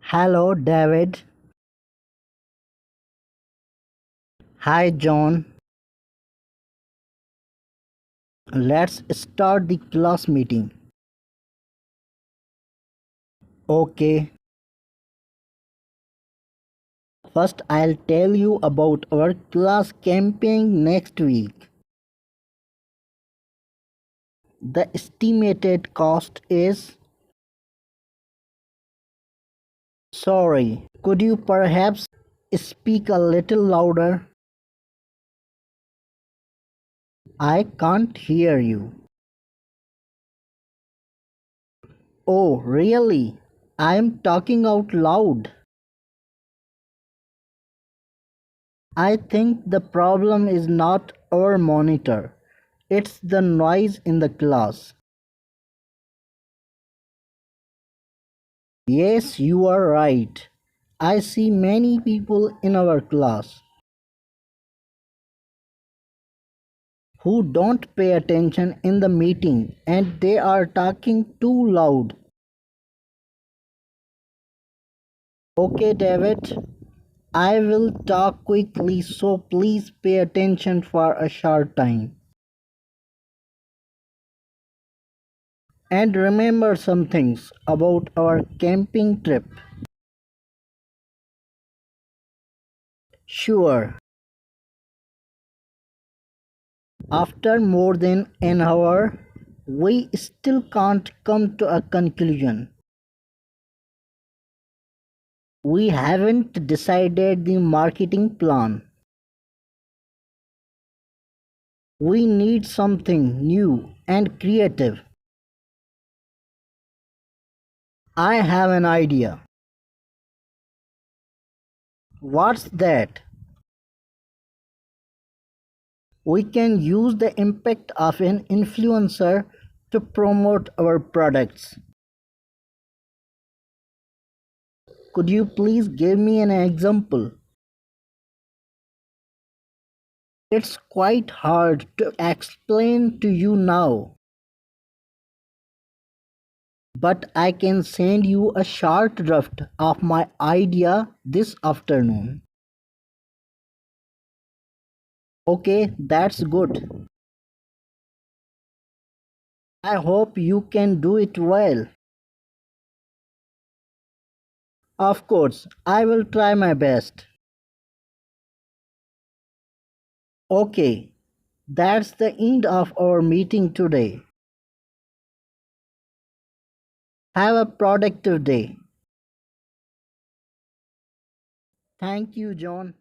Hello, David. Hi, John. Let's start the class meeting. Okay, first I'll tell you about our class camping next week. The estimated cost is. Sorry, could you perhaps speak a little louder? I can't hear you. Oh, really? I'm talking out loud. I think the problem is not our monitor, it's the noise in the class. Yes, you are right. I see many people in our class who don't pay attention in the meeting and they are talking too loud. Okay, David, I will talk quickly, so please pay attention for a short time. And remember some things about our camping trip. Sure, after more than an hour, we still can't come to a conclusion. We haven't decided the marketing plan. We need something new and creative. I have an idea. What's that? We can use the impact of an influencer to promote our products. Could you please give me an example? It's quite hard to explain to you now, but I can send you a short draft of my idea this afternoon. Okay, that's good. I hope you can do it well. Of course, I will try my best. Okay, that's the end of our meeting today. Have a productive day. Thank you, John.